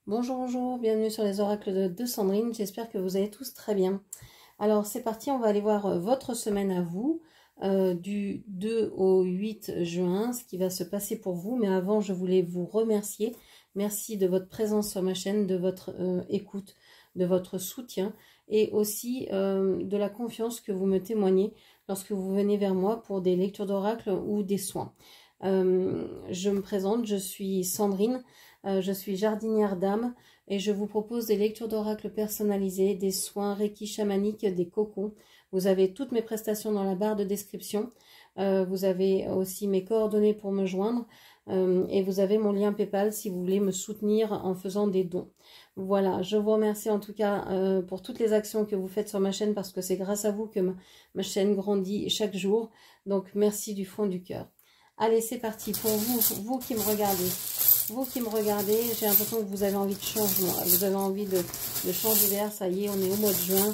Bonjour, bonjour, bienvenue sur les oracles de Sandrine, j'espère que vous allez tous très bien. Alors c'est parti, on va aller voir votre semaine à vous, du 2 au 8 juin, ce qui va se passer pour vous. Mais avant, je voulais vous remercier. Merci de votre présence sur ma chaîne, de votre écoute, de votre soutien et aussi de la confiance que vous me témoignez lorsque vous venez vers moi pour des lectures d'oracle ou des soins. Je me présente, je suis Sandrine, je suis jardinière d'âme et je vous propose des lectures d'oracle personnalisées, des soins Reiki chamaniques, des cocons. Vous avez toutes mes prestations dans la barre de description. Vous avez aussi mes coordonnées pour me joindre et vous avez mon lien PayPal si vous voulez me soutenir en faisant des dons. Voilà, je vous remercie en tout cas pour toutes les actions que vous faites sur ma chaîne parce que c'est grâce à vous que ma chaîne grandit chaque jour. Donc merci du fond du cœur. Allez, c'est parti pour vous qui me regardez. Vous qui me regardez, j'ai l'impression que vous avez envie de changement. Vous avez envie de changer d'air. Ça y est, on est au mois de juin.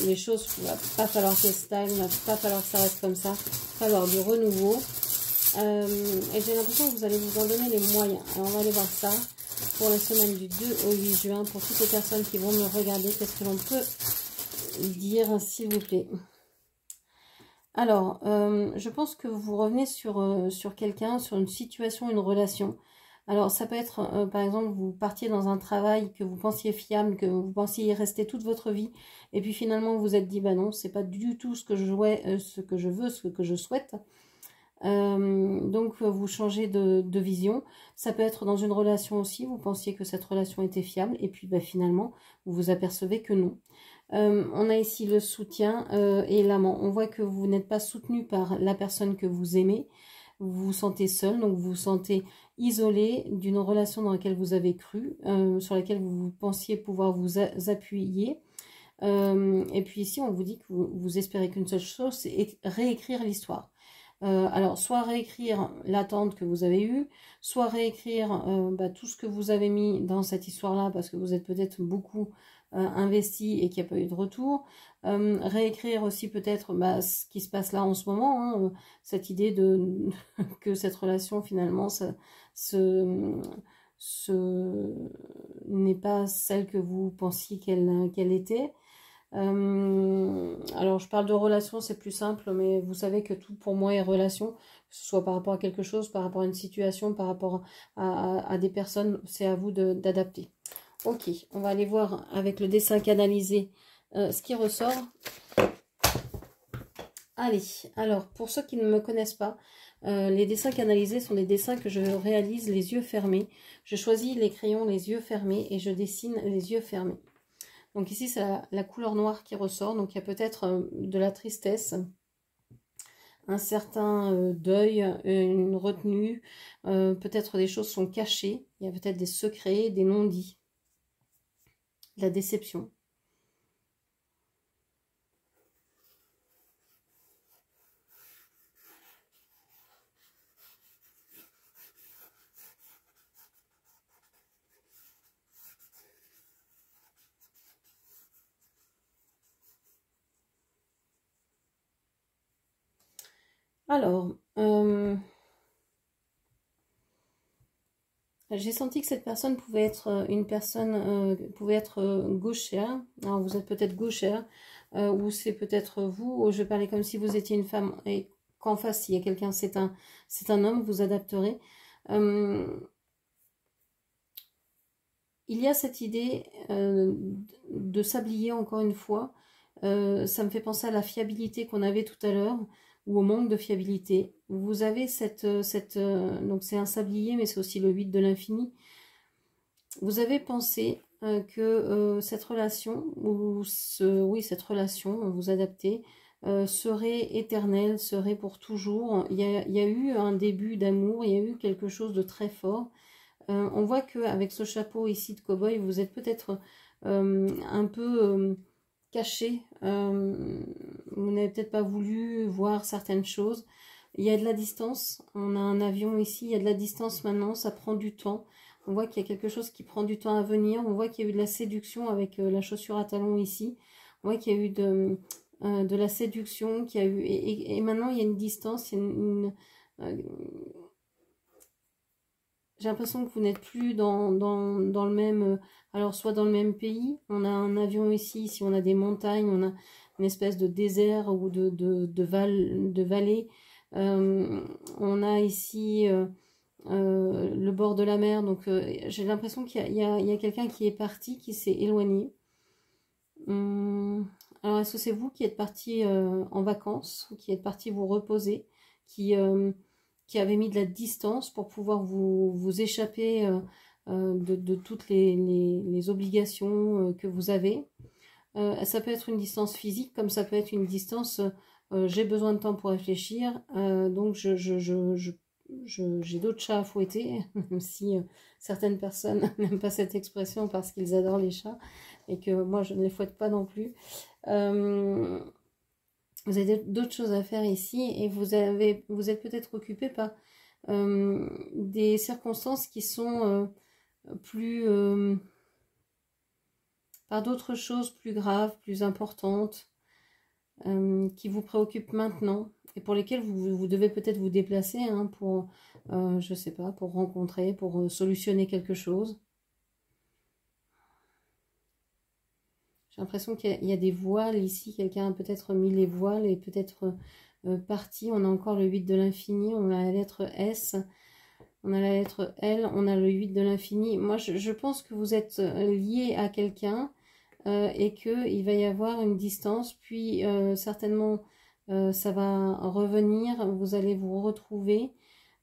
Les choses, il ne va pas falloir qu'elles stagnent, il ne va pas falloir que ça reste comme ça. Il va falloir du renouveau. Et j'ai l'impression que vous allez vous en donner les moyens. Alors, on va aller voir ça pour la semaine du 2 au 8 juin. Pour toutes les personnes qui vont me regarder, qu'est-ce que l'on peut dire, s'il vous plaît? Alors, je pense que vous revenez sur quelqu'un, sur une situation, une relation. Alors, ça peut être, par exemple, vous partiez dans un travail que vous pensiez fiable, que vous pensiez y rester toute votre vie, et puis finalement, vous vous êtes dit, bah non, c'est pas du tout ce que je veux, ce que je souhaite. Donc, vous changez de vision. Ça peut être dans une relation aussi, vous pensiez que cette relation était fiable, et puis bah, finalement, vous vous apercevez que non. On a ici le soutien et l'amant. On voit que vous n'êtes pas soutenu par la personne que vous aimez. Vous vous sentez seul, donc vous vous sentez isolé d'une relation dans laquelle vous avez cru, sur laquelle vous pensiez pouvoir vous appuyer. Et puis ici, on vous dit que vous espérez qu'une seule chose, c'est réécrire l'histoire. Alors, soit réécrire l'attente que vous avez eue, soit réécrire tout ce que vous avez mis dans cette histoire-là, parce que vous êtes peut-être beaucoup investi et qu'il n'y a pas eu de retour. Réécrire aussi peut-être ce qui se passe là en ce moment, hein, cette idée que cette relation finalement n'est pas celle que vous pensiez qu'elle était. Alors je parle de relation, c'est plus simple, mais vous savez que tout pour moi est relation, que ce soit par rapport à quelque chose, par rapport à une situation, par rapport à des personnes, c'est à vous d'adapter. Ok, on va aller voir avec le dessin canalisé ce qui ressort. Allez, alors pour ceux qui ne me connaissent pas, les dessins canalisés sont des dessins que je réalise les yeux fermés. Je choisis les crayons les yeux fermés et je dessine les yeux fermés. Donc ici, c'est la couleur noire qui ressort. Donc il y a peut-être de la tristesse, un certain deuil, une retenue. Peut-être des choses sont cachées. Il y a peut-être des secrets, des non-dits, de la déception. Alors, j'ai senti que cette personne pouvait être une personne, pouvait être gauchère. Alors, vous êtes peut-être gauchère, ou c'est peut-être vous, je vais parler comme si vous étiez une femme, et qu'en face, s'il y a quelqu'un, c'est un homme, vous adapterez. Il y a cette idée de s'habiller encore une fois. Ça me fait penser à la fiabilité qu'on avait tout à l'heure, ou au manque de fiabilité. Vous avez donc c'est un sablier, mais c'est aussi le 8 de l'infini. Vous avez pensé que cette relation, oui, cette relation, vous adaptez, serait éternelle, serait pour toujours. Il y a eu un début d'amour, il y a eu quelque chose de très fort. On voit qu'avec ce chapeau ici de cow-boy, vous êtes peut-être un peu caché. Vous n'avez peut-être pas voulu voir certaines choses. Il y a de la distance. On a un avion ici, il y a de la distance maintenant, ça prend du temps. On voit qu'il y a quelque chose qui prend du temps à venir. On voit qu'il y a eu de la séduction avec la chaussure à talons ici. On voit qu'il y a eu de la séduction, qu'il y a eu, et maintenant il y a une distance, il y a j'ai l'impression que vous n'êtes plus dans le même... alors, soit dans le même pays, on a un avion ici, si on a des montagnes, on a une espèce de désert ou de vallée. On a ici le bord de la mer, donc j'ai l'impression qu'il y a quelqu'un qui est parti, qui s'est éloigné. Alors, est-ce que c'est vous qui êtes parti en vacances, qui êtes parti vous reposer, qui avez mis de la distance pour pouvoir vous échapper de toutes les obligations que vous avez. Ça peut être une distance physique, comme ça peut être une distance, j'ai besoin de temps pour réfléchir, donc j'ai d'autres chats à fouetter, même si certaines personnes n'aiment pas cette expression parce qu'ils adorent les chats, et que moi je ne les fouette pas non plus. Vous avez d'autres choses à faire ici, et vous êtes peut-être occupé par des circonstances qui sont plus... par d'autres choses plus graves, plus importantes, qui vous préoccupent maintenant, et pour lesquelles vous devez peut-être vous déplacer hein, pour, je sais pas, pour rencontrer, pour solutionner quelque chose. J'ai l'impression qu'il y a des voiles ici, quelqu'un a peut-être mis les voiles et peut-être parti. On a encore le 8 de l'infini, on a la lettre S, on a la lettre L, on a le 8 de l'infini. Moi, je pense que vous êtes lié à quelqu'un et qu'il va y avoir une distance, puis certainement ça va revenir, vous allez vous retrouver.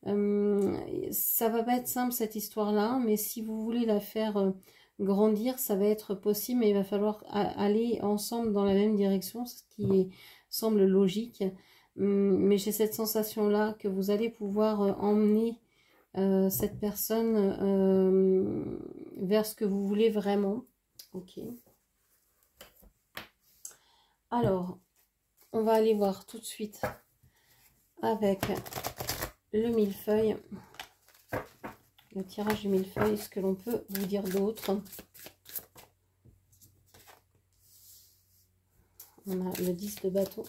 Ça va pas être simple cette histoire-là, mais si vous voulez la faire grandir, ça va être possible, mais il va falloir aller ensemble dans la même direction, ce qui semble logique. Mais j'ai cette sensation-là que vous allez pouvoir emmener cette personne vers ce que vous voulez vraiment. Ok. Alors, on va aller voir tout de suite avec le millefeuille, le tirage du millefeuille, ce que l'on peut vous dire d'autre. On a le 10 de bâton.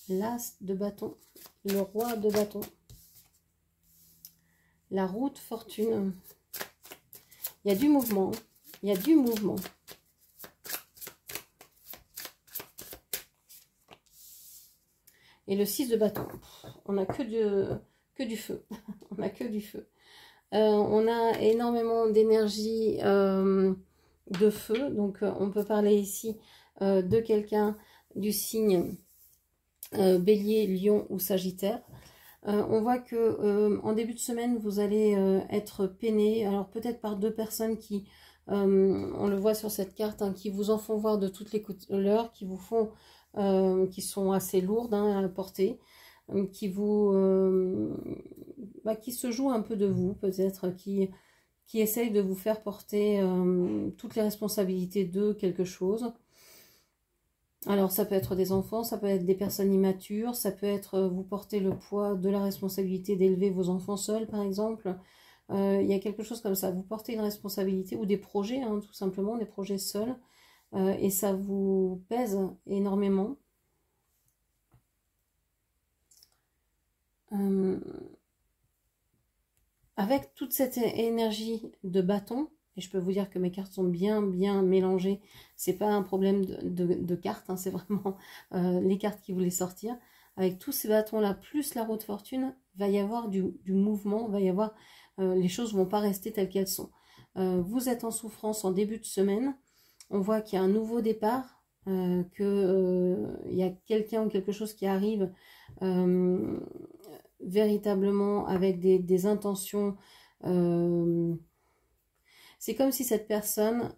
L'as de bâton, le roi de bâton, la roue de fortune. Il y a du mouvement, il y a du mouvement. Et le 6 de bâton, on n'a que du feu, on n'a que du feu. On a énormément d'énergie de feu, donc on peut parler ici de quelqu'un du signe Bélier, Lion ou Sagittaire. On voit que en début de semaine, vous allez être peiné, alors peut-être par deux personnes qui, on le voit sur cette carte, hein, qui vous en font voir de toutes les couleurs, qui vous font, qui sont assez lourdes hein, à porter, qui se jouent un peu de vous, peut-être, qui essayent de vous faire porter toutes les responsabilités de quelque chose. Alors ça peut être des enfants, ça peut être des personnes immatures, ça peut être vous porter le poids de la responsabilité d'élever vos enfants seuls par exemple. Il y a quelque chose comme ça, vous portez une responsabilité ou des projets, hein, tout simplement, des projets seuls, et ça vous pèse énormément. Avec toute cette énergie de bâton, et je peux vous dire que mes cartes sont bien mélangées, c'est pas un problème de cartes, hein, c'est vraiment les cartes qui voulaient sortir. Avec tous ces bâtons là, plus la roue de fortune, va y avoir du mouvement, va y avoir, les choses vont pas rester telles qu'elles sont. Vous êtes en souffrance en début de semaine, on voit qu'il y a un nouveau départ, qu'il y a quelqu'un ou quelque chose qui arrive véritablement avec des intentions. C'est comme si cette personne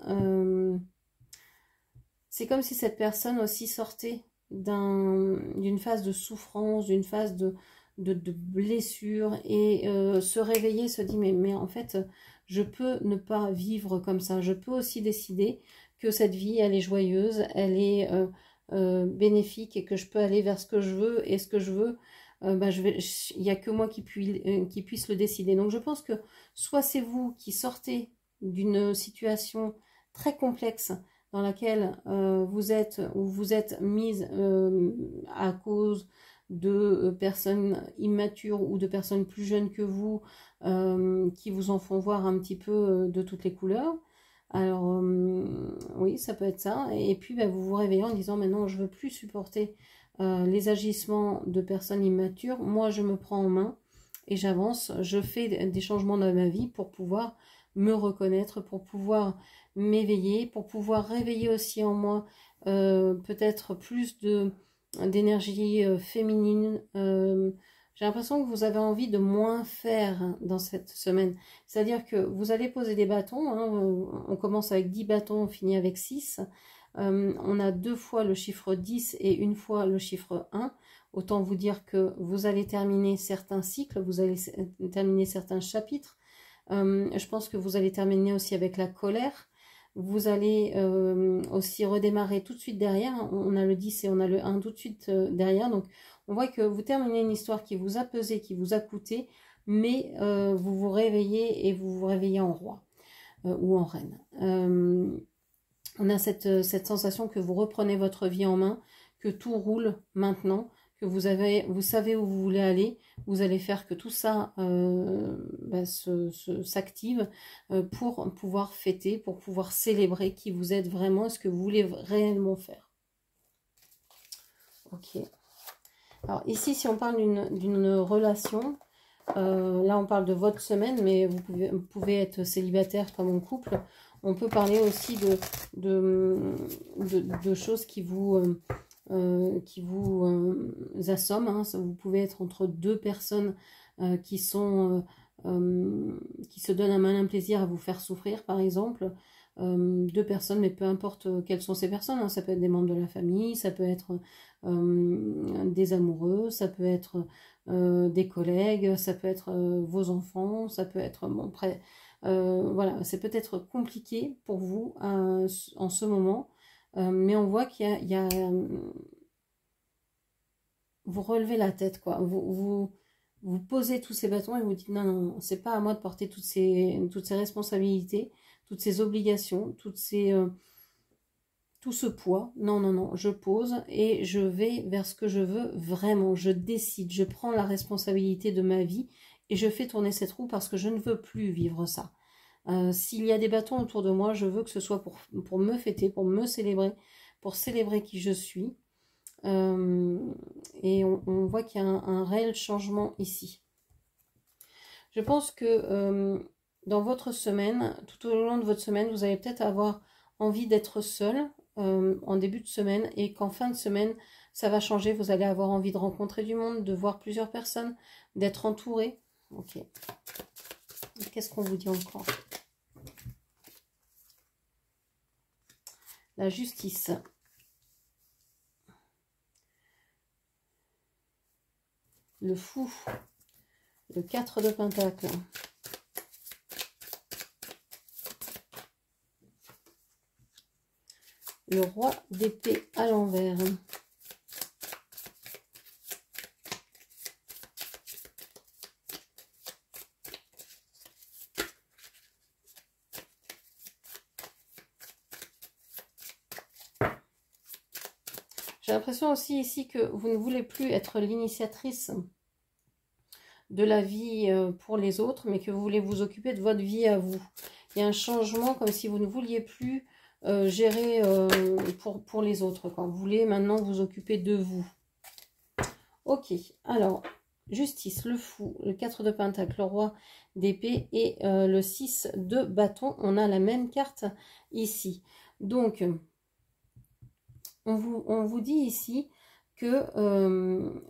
aussi sortait d'une phase de souffrance, d'une phase de blessure, et se réveiller, se dit mais en fait je peux ne pas vivre comme ça, je peux aussi décider que cette vie elle est joyeuse, elle est bénéfique, et que je peux aller vers ce que je veux, et ce que je veux, il n'y a que moi qui puisse le décider. Donc je pense que soit c'est vous qui sortez d'une situation très complexe dans laquelle vous êtes ou vous êtes mise à cause de personnes immatures ou de personnes plus jeunes que vous qui vous en font voir un petit peu de toutes les couleurs. Alors oui, ça peut être ça. Et puis vous vous réveillez en disant maintenant je veux plus supporter les agissements de personnes immatures. Moi je me prends en main et j'avance, je fais des changements dans ma vie pour pouvoir me reconnaître, pour pouvoir m'éveiller, pour pouvoir réveiller aussi en moi peut-être plus d'énergie féminine. J'ai l'impression que vous avez envie de moins faire dans cette semaine. C'est-à-dire que vous allez poser des bâtons. Hein, on commence avec 10 bâtons, on finit avec 6. On a 2 fois le chiffre 10 et une fois le chiffre 1. Autant vous dire que vous allez terminer certains cycles, vous allez terminer certains chapitres. Je pense que vous allez terminer aussi avec la colère. Vous allez aussi redémarrer tout de suite derrière. On a le 10 et on a le 1 tout de suite derrière. Donc, on voit que vous terminez une histoire qui vous a pesé, qui vous a coûté, mais vous vous réveillez et vous vous réveillez en roi ou en reine. On a cette sensation que vous reprenez votre vie en main, que tout roule maintenant, que vous savez où vous voulez aller, vous allez faire que tout ça s'active pour pouvoir fêter, pour pouvoir célébrer qui vous êtes vraiment et ce que vous voulez réellement faire. Ok. Alors ici, si on parle d'une relation, là on parle de votre semaine, mais vous pouvez être célibataire comme en couple. On peut parler aussi de choses qui vous assomment. Hein. Vous pouvez être entre deux personnes qui se donnent un malin plaisir à vous faire souffrir, par exemple. Deux personnes, mais peu importe quelles sont ces personnes. Hein. Ça peut être des membres de la famille, ça peut être des amoureux, ça peut être des collègues, ça peut être vos enfants, ça peut être voilà, c'est peut-être compliqué pour vous en ce moment, mais on voit qu'il y a vous relevez la tête, quoi. Vous posez tous ces bâtons et vous dites non, c'est pas à moi de porter toutes ces responsabilités, toutes ces obligations, tout ce poids. Non, je pose et je vais vers ce que je veux vraiment. Je décide, je prends la responsabilité de ma vie et je fais tourner cette roue parce que je ne veux plus vivre ça. S'il y a des bâtons autour de moi, je veux que ce soit pour me fêter, pour me célébrer, pour célébrer qui je suis. Et on voit qu'il y a un réel changement ici. Je pense que dans votre semaine, tout au long de votre semaine, vous allez peut-être avoir envie d'être seul en début de semaine et qu'en fin de semaine, ça va changer. Vous allez avoir envie de rencontrer du monde, de voir plusieurs personnes, d'être entouré. Ok. Qu'est-ce qu'on vous dit encore? La justice. Le fou. Le 4 de Pentacle. Le roi d'épée à l'envers. J'ai l'impression aussi ici que vous ne voulez plus être l'initiatrice de la vie pour les autres, mais que vous voulez vous occuper de votre vie à vous. Il y a un changement comme si vous ne vouliez plus gérer pour les autres, quoi. Vous voulez maintenant vous occuper de vous. Ok, alors, justice, le fou, le 4 de pentacle, le roi d'épée et le 6 de bâton. On a la même carte ici. Donc, on vous dit ici que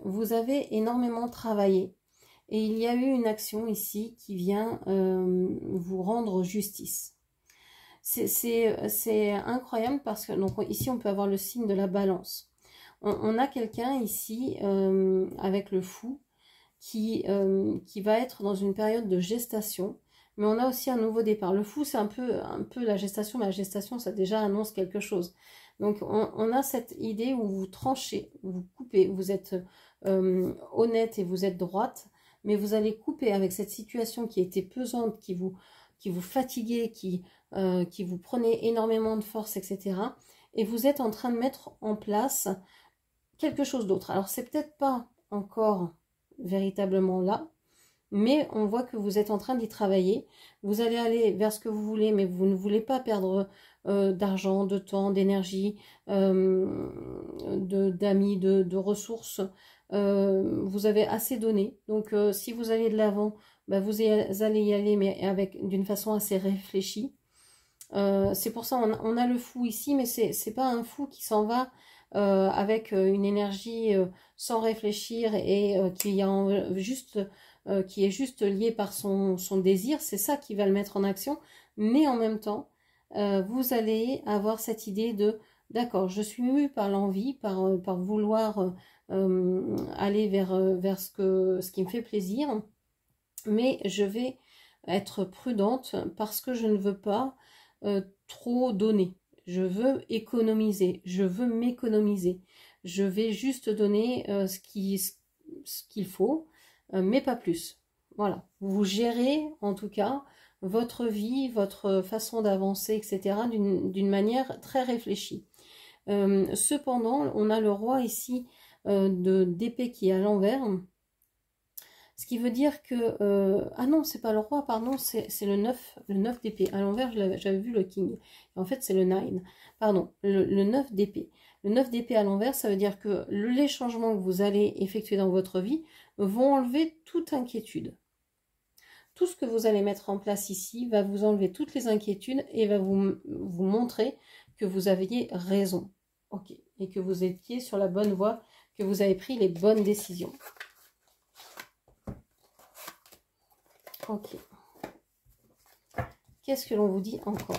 vous avez énormément travaillé. Et il y a eu une action ici qui vient vous rendre justice. C'est incroyable parce que donc, ici on peut avoir le signe de la balance. On a quelqu'un ici avec le fou qui va être dans une période de gestation. Mais on a aussi un nouveau départ. Le fou c'est un peu la gestation, mais la gestation ça déjà annonce quelque chose. Donc on a cette idée où vous tranchez, vous coupez, vous êtes honnête et vous êtes droite. Mais vous allez couper avec cette situation qui était pesante, qui vous vous fatiguez, qui vous prenez énormément de force, etc. Et vous êtes en train de mettre en place quelque chose d'autre. Alors, c'est peut-être pas encore véritablement là, mais on voit que vous êtes en train d'y travailler. Vous allez aller vers ce que vous voulez, mais vous ne voulez pas perdre d'argent, de temps, d'énergie, d'amis, de ressources. Vous avez assez donné. Donc, si vous allez de l'avant, bah, vous allez y aller, mais d'une façon assez réfléchie. C'est pour ça on a le fou ici, mais c'est pas un fou qui s'en va avec une énergie sans réfléchir et qui est juste lié par son désir. C'est ça qui va le mettre en action, mais en même temps vous allez avoir cette idée de d'accord, je suis mue par l'envie, par vouloir aller vers ce qui me fait plaisir, mais je vais être prudente parce que je ne veux pas trop donner. Je veux économiser, je veux m'économiser. Je vais juste donner ce qu'il faut, mais pas plus. Voilà, vous gérez en tout cas votre vie, votre façon d'avancer, etc. d'une manière très réfléchie. Cependant, on a le roi ici d'épée qui est à l'envers. Ce qui veut dire que... ah non, c'est pas le roi, pardon, c'est le 9 d'épée. À l'envers, j'avais vu le king. En fait, c'est le 9. Pardon, le 9 d'épée. Le 9 d'épée à l'envers, ça veut dire que les changements que vous allez effectuer dans votre vie vont enlever toute inquiétude. Tout ce que vous allez mettre en place ici va vous enlever toutes les inquiétudes et va vous montrer que vous aviez raison. Ok. Et que vous étiez sur la bonne voie, que vous avez pris les bonnes décisions. Ok. Qu'est-ce que l'on vous dit encore?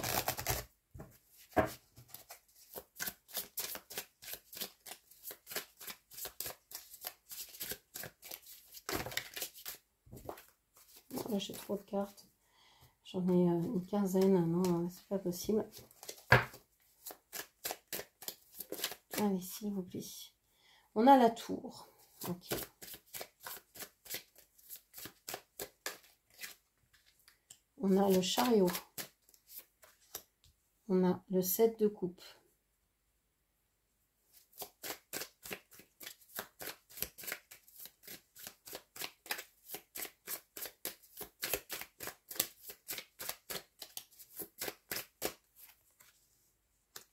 Là, j'ai trop de cartes. J'en ai une quinzaine. Non, c'est pas possible. Allez, s'il vous plaît. On a la tour. Ok. On a le chariot. On a le 7 de coupe.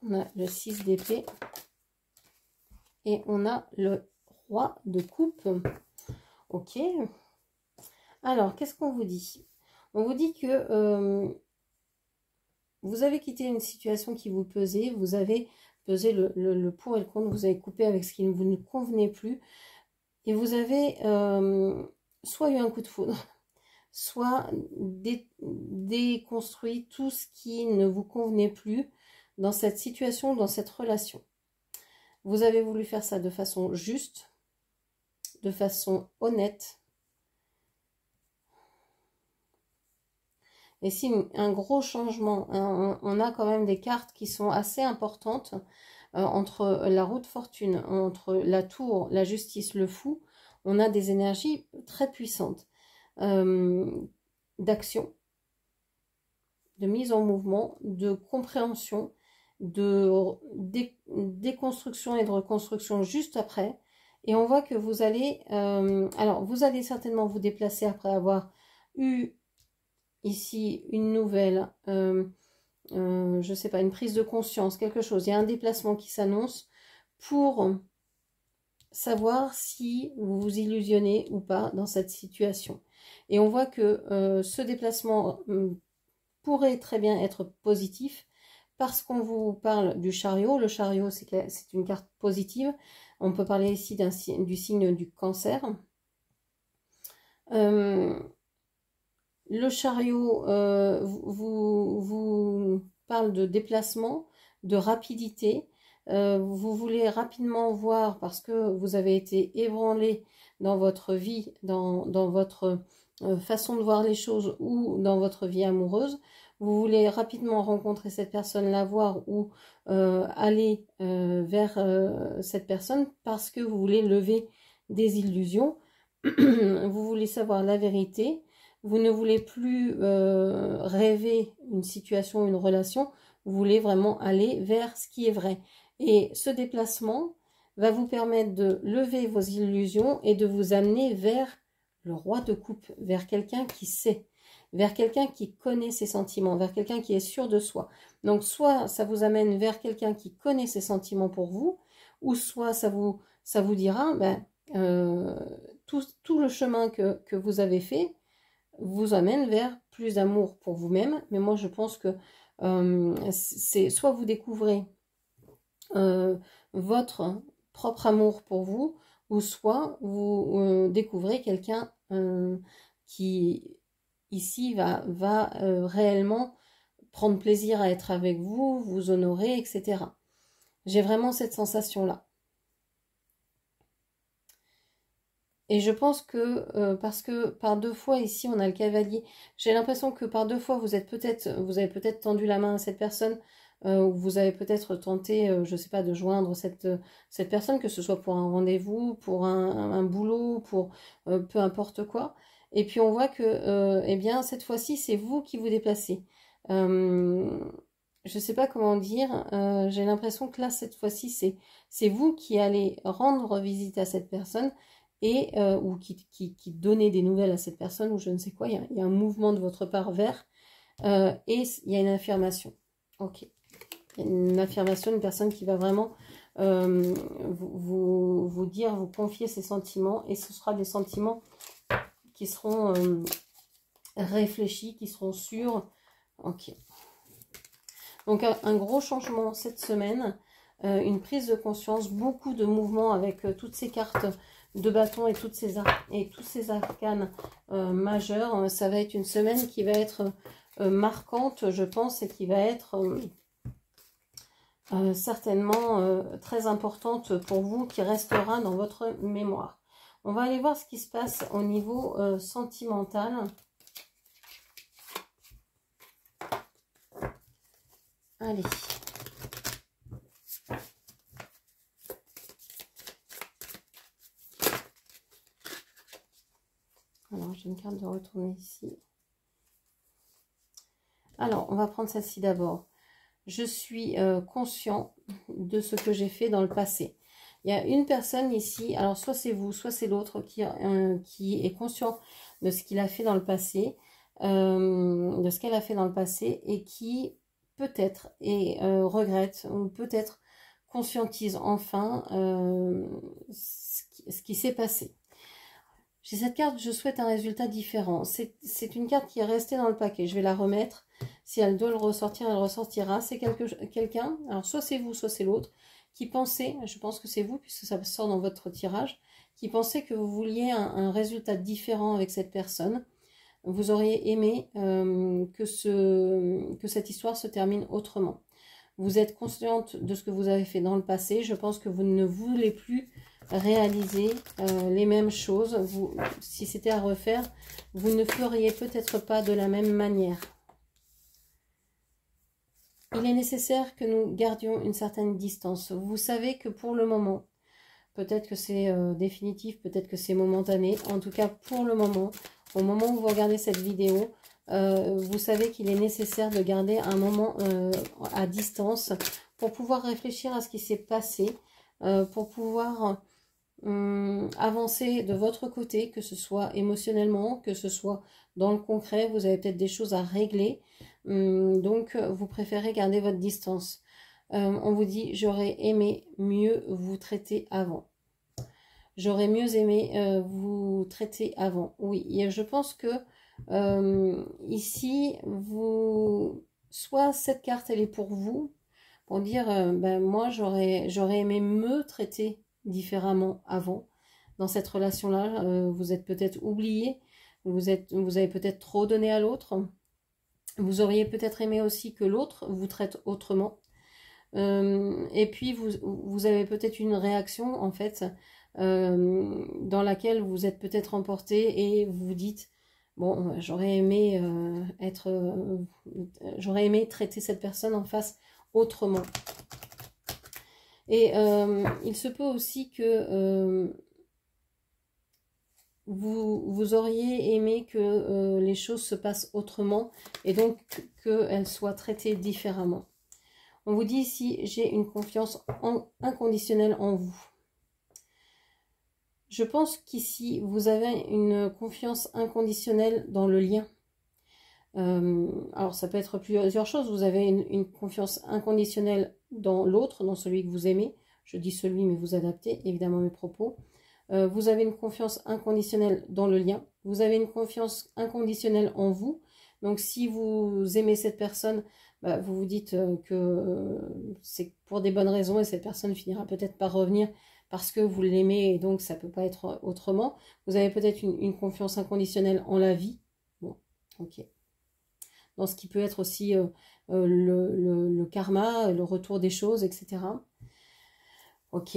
On a le 6 d'épée. Et on a le roi de coupe. Ok. Alors, qu'est-ce qu'on vous dit? On vous dit que vous avez quitté une situation qui vous pesait, vous avez pesé le pour et le contre, vous avez coupé avec ce qui ne vous convenait plus, et vous avez soit eu un coup de foudre, soit déconstruit tout ce qui ne vous convenait plus dans cette situation, dans cette relation. Vous avez voulu faire ça de façon juste, de façon honnête. Et si un gros changement, on a quand même des cartes qui sont assez importantes entre la roue de fortune, entre la tour, la justice, le fou. On a des énergies très puissantes d'action, de mise en mouvement, de compréhension, de déconstruction et de reconstruction juste après. Et on voit que vous allez... alors, vous allez certainement vous déplacer après avoir eu... ici une nouvelle, je sais pas, une prise de conscience, quelque chose. Il y a un déplacement qui s'annonce pour savoir si vous vous illusionnez ou pas dans cette situation. Et on voit que ce déplacement pourrait très bien être positif parce qu'on vous parle du chariot. Le chariot, c'est une carte positive. On peut parler ici du signe du cancer. Le chariot vous parle de déplacement, de rapidité. Vous voulez rapidement voir parce que vous avez été ébranlé dans votre vie, dans votre façon de voir les choses ou dans votre vie amoureuse. Vous voulez rapidement rencontrer cette personne, la voir ou aller vers cette personne parce que vous voulez lever des illusions. Vous voulez savoir la vérité. vous ne voulez plus rêver une situation, une relation, vous voulez vraiment aller vers ce qui est vrai. Et ce déplacement va vous permettre de lever vos illusions et de vous amener vers le roi de coupe, vers quelqu'un qui sait, vers quelqu'un qui connaît ses sentiments, vers quelqu'un qui est sûr de soi. Donc soit ça vous amène vers quelqu'un qui connaît ses sentiments pour vous, ou soit ça vous dira, ben, tout le chemin que vous avez fait vous amène vers plus d'amour pour vous-même. Mais moi je pense que c'est soit vous découvrez votre propre amour pour vous, ou soit vous découvrez quelqu'un qui ici va réellement prendre plaisir à être avec vous, vous honorer, etc. J'ai vraiment cette sensation-là. Et je pense que, parce que par 2 fois ici, on a le cavalier, j'ai l'impression que par 2 fois, vous avez peut-être tendu la main à cette personne, ou vous avez peut-être tenté, je ne sais pas, de joindre cette personne, que ce soit pour un rendez-vous, pour un boulot, pour peu importe quoi. Et puis on voit que, eh bien, cette fois-ci, c'est vous qui vous déplacez. Je ne sais pas comment dire, j'ai l'impression que là, cette fois-ci, c'est vous qui allez rendre visite à cette personne, et ou qui donnez des nouvelles à cette personne, ou je ne sais quoi, il y a un mouvement de votre part vers, et il y a une affirmation. Ok. Il y a une affirmation, une personne qui va vraiment vous dire, vous confier ses sentiments, et ce sera des sentiments qui seront réfléchis, qui seront sûrs. Ok. Donc un gros changement cette semaine, une prise de conscience, beaucoup de mouvements avec toutes ces cartes de bâton et tous ces arcanes majeurs. Ça va être une semaine qui va être marquante, je pense, et qui va être certainement très importante pour vous, qui restera dans votre mémoire. On va aller voir ce qui se passe au niveau sentimental. Allez. Alors, j'ai une carte de retourner ici. Alors, on va prendre celle-ci d'abord. Je suis conscient de ce que j'ai fait dans le passé. Il y a une personne ici, alors soit c'est vous, soit c'est l'autre qui est conscient de ce qu'il a fait dans le passé, de ce qu'elle a fait dans le passé, et qui peut-être regrette, ou peut-être conscientise enfin ce qui s'est passé. J'ai cette carte, je souhaite un résultat différent. C'est une carte qui est restée dans le paquet. Je vais la remettre. Si elle doit le ressortir, elle ressortira. C'est quelqu'un, alors soit c'est vous, soit c'est l'autre, qui pensait, je pense que c'est vous, puisque ça sort dans votre tirage, qui pensait que vous vouliez un résultat différent avec cette personne. Vous auriez aimé que cette histoire se termine autrement. Vous êtes consciente de ce que vous avez fait dans le passé. Je pense que vous ne voulez plus réaliser les mêmes choses. Si c'était à refaire, vous ne feriez peut-être pas de la même manière. Il est nécessaire que nous gardions une certaine distance. Vous savez que pour le moment, peut-être que c'est définitif, peut-être que c'est momentané. En tout cas, pour le moment, au moment où vous regardez cette vidéo, vous savez qu'il est nécessaire de garder un moment à distance pour pouvoir réfléchir à ce qui s'est passé, pour pouvoir avancer de votre côté, que ce soit émotionnellement, que ce soit dans le concret. Vous avez peut-être des choses à régler, donc vous préférez garder votre distance. On vous dit, j'aurais aimé mieux vous traiter avant. J'aurais mieux aimé vous traiter avant. Oui, et je pense que ici, soit cette carte, elle est pour vous, pour dire, ben, moi, j'aurais aimé me traiter différemment avant. Dans cette relation-là, vous êtes peut-être oublié, vous avez peut-être trop donné à l'autre. Vous auriez peut-être aimé aussi que l'autre vous traite autrement. Et puis, vous avez peut-être une réaction, en fait, dans laquelle vous êtes peut-être emporté et vous vous dites, bon, j'aurais aimé j'aurais aimé traiter cette personne en face autrement. Et il se peut aussi que vous auriez aimé que les choses se passent autrement et donc qu'elles soient traitées différemment. On vous dit ici, j'ai une confiance inconditionnelle en vous. Je pense qu'ici, vous avez une confiance inconditionnelle dans le lien. Alors, ça peut être plusieurs choses. Vous avez une confiance inconditionnelle dans l'autre, dans celui que vous aimez. Je dis celui, mais vous adaptez évidemment mes propos. Vous avez une confiance inconditionnelle dans le lien. Vous avez une confiance inconditionnelle en vous. Donc, si vous aimez cette personne, bah, vous vous dites que c'est pour des bonnes raisons et cette personne finira peut-être par revenir parce que vous l'aimez et donc ça ne peut pas être autrement. Vous avez peut-être une confiance inconditionnelle en la vie. Bon, ok. Dans ce qui peut être aussi le karma, le retour des choses, etc. Ok.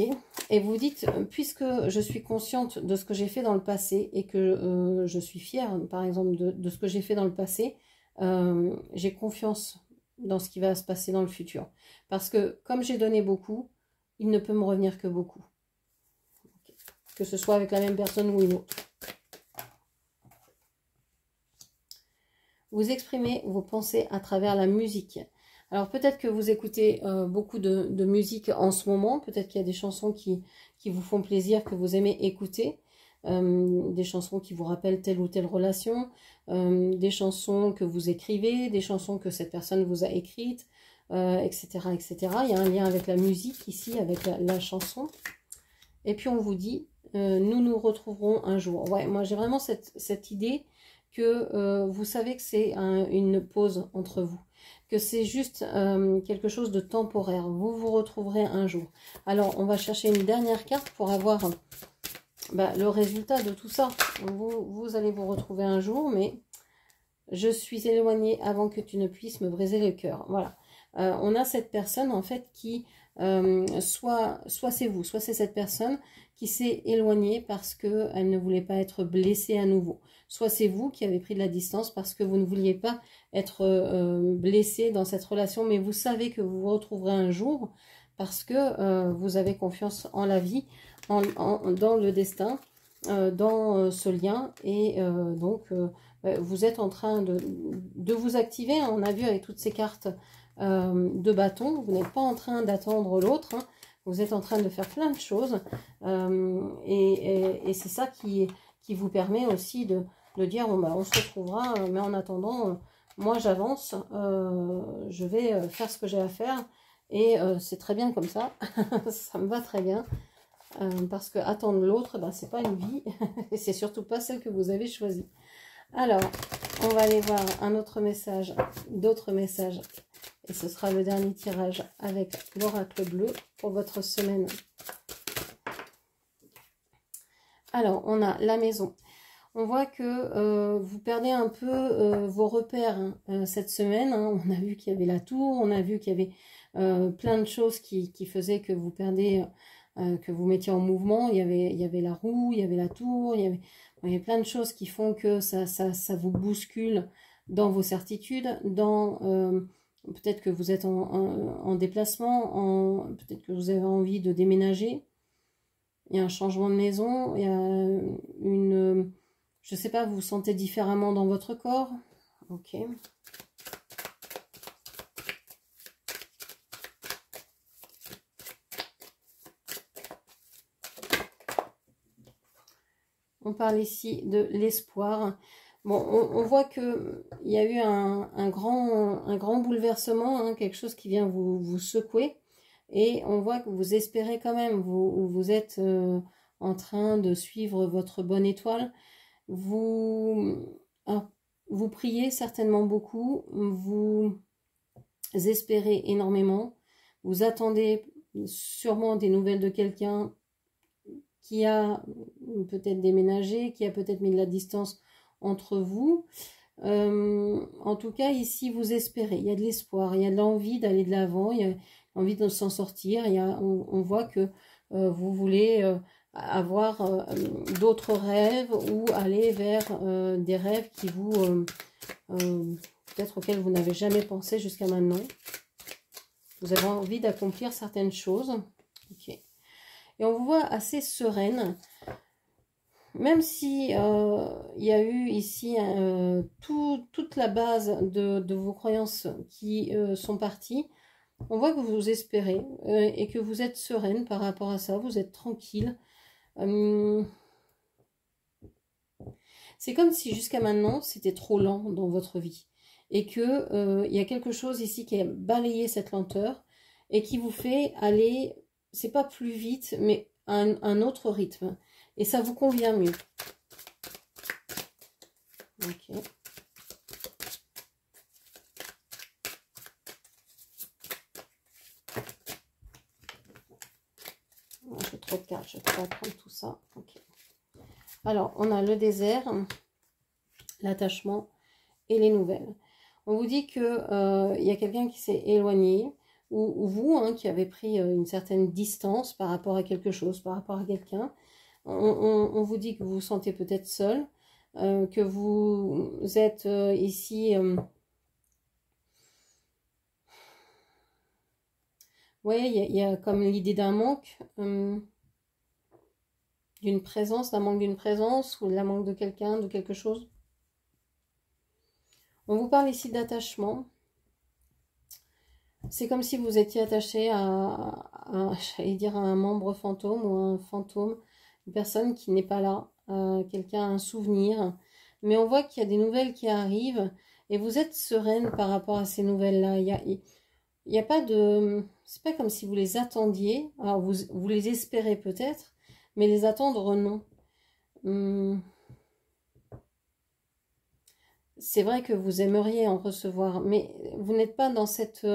Et vous dites, puisque je suis consciente de ce que j'ai fait dans le passé et que je suis fière, par exemple, de ce que j'ai fait dans le passé, j'ai confiance dans ce qui va se passer dans le futur. Parce que comme j'ai donné beaucoup, il ne peut me revenir que beaucoup. Okay. Que ce soit avec la même personne ou une autre. Vous exprimez vos pensées à travers la musique. Alors peut-être que vous écoutez beaucoup de musique en ce moment, peut-être qu'il y a des chansons qui vous font plaisir, que vous aimez écouter, des chansons qui vous rappellent telle ou telle relation, des chansons que vous écrivez, des chansons que cette personne vous a écrites, etc., etc. Il y a un lien avec la musique ici, avec la chanson. Et puis on vous dit, nous nous retrouverons un jour. Ouais, moi j'ai vraiment cette idée que vous savez que c'est une pause entre vous, que c'est juste quelque chose de temporaire. Vous vous retrouverez un jour. Alors, on va chercher une dernière carte pour avoir le résultat de tout ça. Vous allez vous retrouver un jour, mais je suis éloignée avant que tu ne puisses me briser le cœur. Voilà. On a cette personne, en fait, qui, soit c'est vous, soit c'est cette personne qui s'est éloignée parce qu'elle ne voulait pas être blessée à nouveau. Soit c'est vous qui avez pris de la distance parce que vous ne vouliez pas être blessé dans cette relation, mais vous savez que vous vous retrouverez un jour parce que vous avez confiance en la vie, dans le destin, dans ce lien, et donc vous êtes en train de vous activer. On a vu avec toutes ces cartes de bâton, vous n'êtes pas en train d'attendre l'autre, hein. Vous êtes en train de faire plein de choses et c'est ça qui vous permet aussi de dire bon, bah, on se retrouvera, mais en attendant, moi j'avance, je vais faire ce que j'ai à faire et c'est très bien comme ça, ça me va très bien. Parce que attendre l'autre, c'est pas une vie et c'est surtout pas celle que vous avez choisie. Alors, on va aller voir un autre message, d'autres messages. Et ce sera le dernier tirage avec l'oracle bleu pour votre semaine. Alors, on a la maison. On voit que vous perdez un peu vos repères cette semaine. Hein. On a vu qu'il y avait la tour, on a vu qu'il y avait plein de choses qui faisaient que vous perdez, que vous mettiez en mouvement. Il y avait la roue, il y avait la tour, il y avait plein de choses qui font que ça vous bouscule dans vos certitudes, dans... peut-être que vous êtes en déplacement, peut-être que vous avez envie de déménager. Il y a un changement de maison, il y a une... Je ne sais pas, vous vous sentez différemment dans votre corps. Ok. On parle ici de l'espoir. Bon, on voit qu'il y a eu un grand bouleversement, hein, quelque chose qui vient vous secouer. Et on voit que vous espérez quand même, vous êtes en train de suivre votre bonne étoile. Vous priez certainement beaucoup, vous espérez énormément, vous attendez sûrement des nouvelles de quelqu'un qui a peut-être déménagé, qui a peut-être mis de la distance entre vous. En tout cas, ici, vous espérez. Il y a de l'espoir, il y a de l'envie d'aller de l'avant, il y a envie de s'en sortir. On voit que vous voulez avoir d'autres rêves ou aller vers des rêves qui vous... peut-être auxquels vous n'avez jamais pensé jusqu'à maintenant. Vous avez envie d'accomplir certaines choses. Ok. Et on vous voit assez sereine. même si il y a eu ici toute la base de vos croyances qui sont parties, on voit que vous espérez et que vous êtes sereine par rapport à ça, vous êtes tranquille. C'est comme si jusqu'à maintenant c'était trop lent dans votre vie et que y a quelque chose ici qui a balayé cette lenteur et qui vous fait aller, c'est pas plus vite, mais un autre rythme. Et ça vous convient mieux. Ok. J'ai trop de cartes, je ne peux pas prendre tout ça. Ok. Alors, on a le désert, l'attachement et les nouvelles. On vous dit que y a quelqu'un qui s'est éloigné, ou vous, hein, qui avez pris une certaine distance par rapport à quelque chose, par rapport à quelqu'un. On vous dit que vous vous sentez peut-être seul, que vous êtes ici... ouais, il y a comme l'idée d'un manque, d'une présence, d'un manque d'une présence, ou d'un manque de quelqu'un, de quelque chose. On vous parle ici d'attachement. C'est comme si vous étiez attaché j'allais dire, à un membre fantôme ou à un fantôme, une personne qui n'est pas là, quelqu'un, un souvenir. Mais on voit qu'il y a des nouvelles qui arrivent et vous êtes sereine par rapport à ces nouvelles-là. Il y a pas de... C'est pas comme si vous les attendiez. Alors vous les espérez peut-être, mais les attendre, non. C'est vrai que vous aimeriez en recevoir, mais vous n'êtes pas dans cette...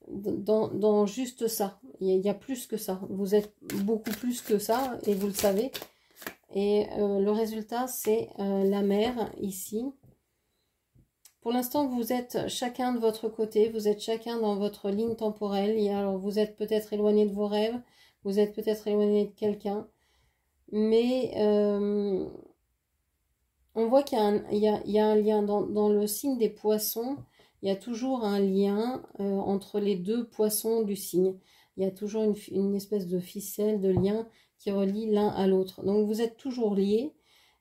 dans juste ça. Il y a plus que ça. Vous êtes beaucoup plus que ça et vous le savez. Et le résultat, c'est la mer ici. Pour l'instant, vous êtes chacun de votre côté. Vous êtes chacun dans votre ligne temporelle. Alors, vous êtes peut-être éloigné de vos rêves. Vous êtes peut-être éloigné de quelqu'un. Mais on voit qu'il y a un lien dans le signe des poissons. Il y a toujours un lien entre les deux poissons du signe. Il y a toujours une espèce de ficelle, de lien qui relie l'un à l'autre. Donc vous êtes toujours liés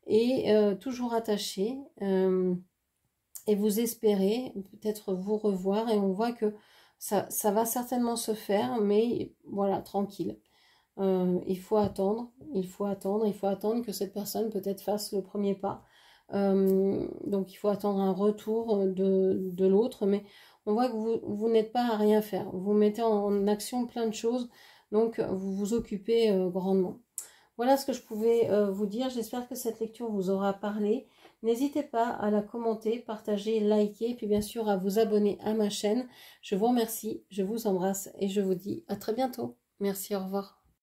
et toujours attachés. Et vous espérez peut-être vous revoir. Et on voit que ça va certainement se faire, mais voilà, tranquille. Il faut attendre, il faut attendre que cette personne peut-être fasse le premier pas. Donc il faut attendre un retour de l'autre, mais on voit que vous n'êtes pas à rien faire. Vous mettez en action plein de choses, donc vous vous occupez grandement. Voilà ce que je pouvais vous dire. J'espère que cette lecture vous aura parlé. N'hésitez pas à la commenter, partager, liker, et puis bien sûr à vous abonner à ma chaîne. Je vous remercie, je vous embrasse et je vous dis à très bientôt. Merci, au revoir.